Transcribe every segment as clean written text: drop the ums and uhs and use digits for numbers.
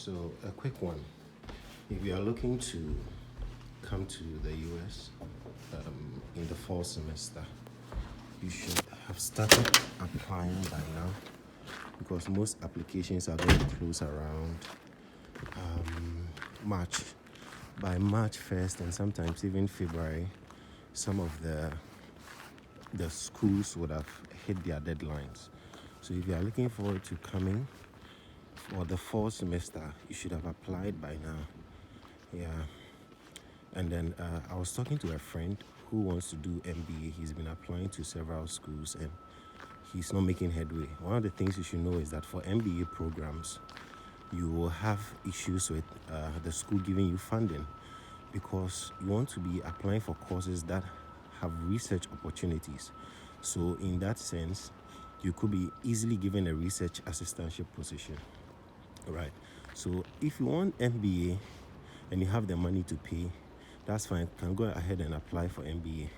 So, a quick one. If you are looking to come to the US in the fall semester, you should have started applying by now because most applications are going to close around March. By March 1st and sometimes even February, some of the schools would have hit their deadlines. So if you are looking forward to coming for the fall semester, you should have applied by now. Yeah. And then I was talking to a friend who wants to do MBA. He's been applying to several schools and he's not making headway. One of the things you should know is that for MBA programs, you will have issues with the school giving you funding because you want to be applying for courses that have research opportunities. So in that sense, you could be easily given a research assistantship position. Right. So if you want MBA and you have the money to pay, that's fine. You can go ahead and apply for MBA.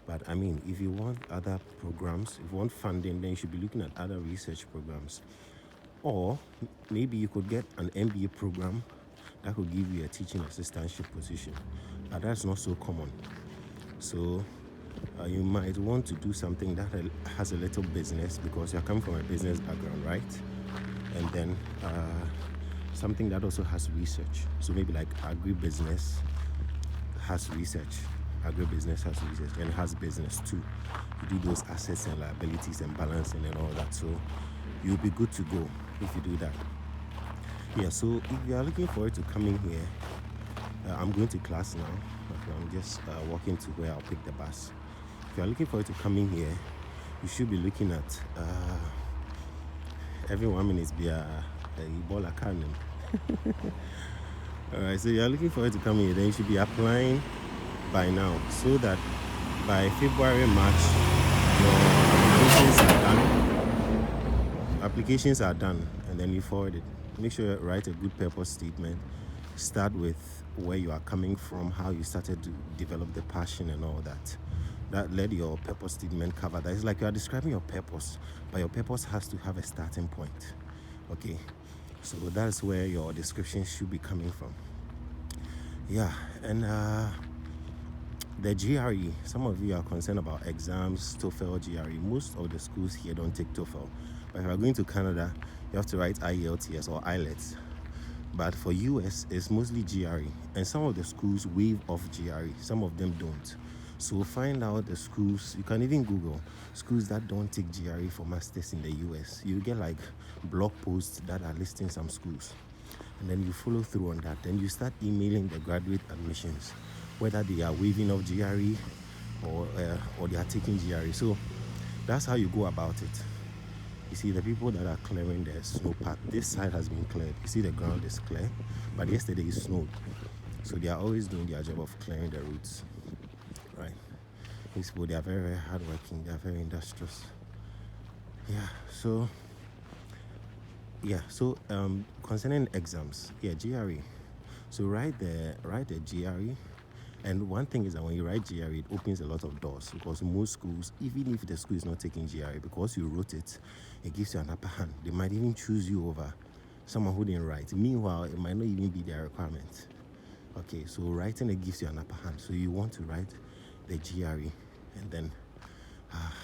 But I mean, if you want other programs, if you want funding, then you should be looking at other research programs. Or maybe you could get an MBA program that could give you a teaching assistantship position. But that's not so common. So you might want to do something that has a little business because you're coming from a business background, right? And then something that also has research. So maybe like agribusiness has research. Agribusiness has research and has business too. You do those assets and liabilities and balancing and all that. So you'll be good to go if you do that. Yeah, so if you are looking forward to coming here, I'm going to class now. I'm just walking to where I'll pick the bus. If you are looking forward to coming here, you should be looking at every 1 minute be a Ebola cannon. All right, so you're looking forward to coming here, then you should be applying by now so that by February, March, your applications are done, and then you forward it. Make sure you write a good purpose statement. Start with where you are coming from, how you started to develop the passion and all that. That let your purpose statement cover that. It's like you are describing your purpose, but your purpose has to have a starting point. Okay, so that's where your description should be coming from. Yeah, and the GRE, some of you are concerned about exams, TOEFL, GRE. Most of the schools here don't take TOEFL. But if you're going to Canada, you have to write IELTS or IELTS. But for US, it's mostly GRE. And some of the schools waive off GRE. Some of them don't. So find out the schools. You can even Google schools that don't take GRE for masters in the US. You get like blog posts that are listing some schools. And then you follow through on that. Then you start emailing the graduate admissions, whether they are waiving off GRE or they are taking GRE. So that's how you go about it. You see, the people that are clearing the snow path, this side has been cleared. You see, the ground is clear, but yesterday it snowed. So they are always doing their job of clearing the roads, right? These people, they are very, very hardworking. They are very industrious. So concerning exams, GRE. So write the GRE. And one thing is that when you write GRE, it opens a lot of doors because most schools, even if the school is not taking GRE, because you wrote it, it gives you an upper hand. They might even choose you over someone who didn't write. Meanwhile, it might not even be their requirement. Okay, so writing, it gives you an upper hand. So you want to write the GRE and then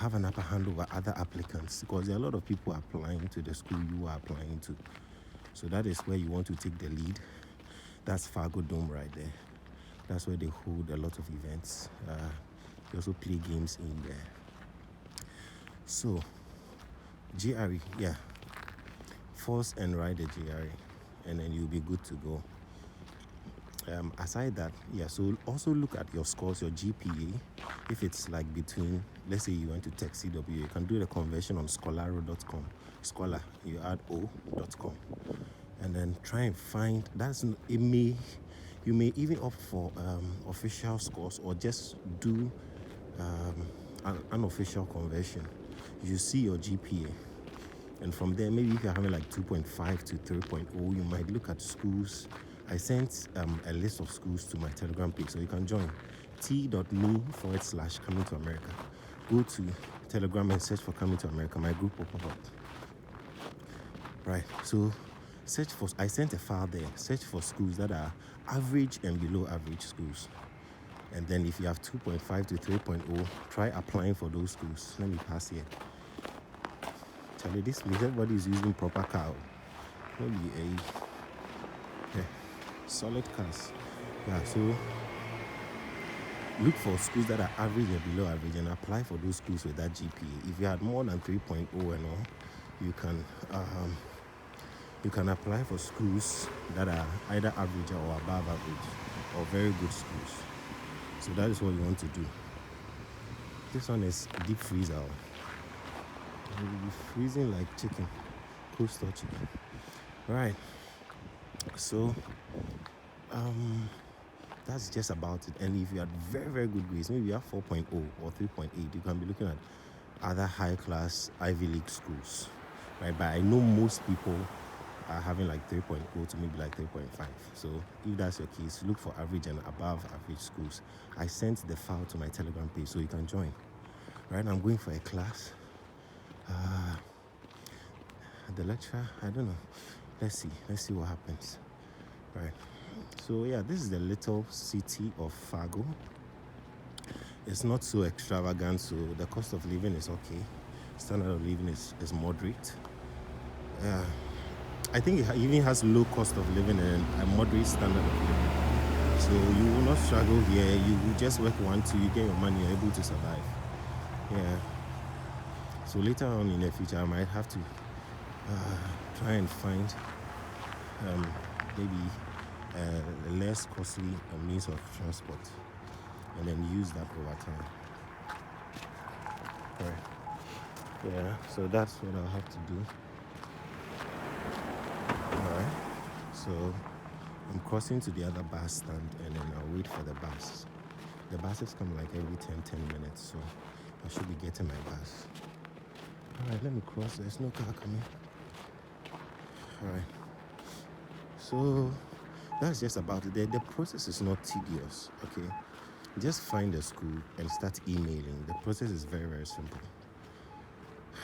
have an upper hand over other applicants because there are a lot of people applying to the school you are applying to. So that is where you want to take the lead. That's Fargo Dome right there. That's where they hold a lot of events. They also play games in there. So, GRE, force and write the GRE, and then you'll be good to go. Aside that, so also look at your scores, your GPA. If it's like between, let's say you went to Tech CW, you can do the conversion on scholaro.com. Scholar, you add o.com, and then try and find. You may even opt for official scores or just do an unofficial conversion. You see your GPA, and from there, maybe if you're having like 2.5 to 3.0, you might look at schools. I sent a list of schools to my Telegram page, so you can join t.me/Coming to America. Go to Telegram and search for Coming to America. My group will pop up. Right, so search for, I sent a file there, search for schools that are average and below average schools. And then if you have 2.5 to 3.0, try applying for those schools. Let me pass here. Charlie, this place, everybody is using proper car. Maybe a solid cars. Yeah, so look for schools that are average and below average and apply for those schools with that GPA. If you had more than 3.0 and all, you can apply for schools that are either average or above average or very good schools. So that is what you want to do. This one is deep freezer. It will be freezing like chicken, cold store chicken. Right. So that's just about it. And if you had very, very good grades, maybe you have 4.0 or 3.8, you can be looking at other high class Ivy League schools, right? But I know most people are having like 3.0 to maybe like 3.5. So if that's your case, look for average and above average schools. I sent the file to my Telegram page so you can join. Right now I'm going for a class. The lecturer, I don't know. Let's see what happens. Right. So yeah, this is the little city of Fargo. It's not so extravagant, so the cost of living is okay. Standard of living is moderate. I think it even has low cost of living and a moderate standard of living. So you will not struggle here. You will just work 1, 2, you get your money, you're able to survive. Yeah. So later on in the future, I might have to try and find maybe a less costly means of transport and then use that over time. Right. Yeah, so that's what I'll have to do. Alright. So I'm crossing to the other bus stand and then I'll wait for the bus. The buses come like every 10 minutes, so I should be getting my bus. Alright, let me cross. There's no car coming. Alright. So that's just about it. The process is not tedious, okay? Just find a school and start emailing. The process is very, very simple.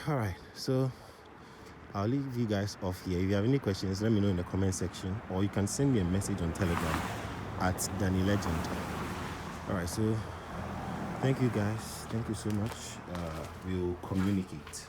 Alright, so I'll leave you guys off here. If you have any questions, let me know in the comment section, or you can send me a message on Telegram at Danny Legend. Alright, so thank you guys. Thank you so much. We'll communicate.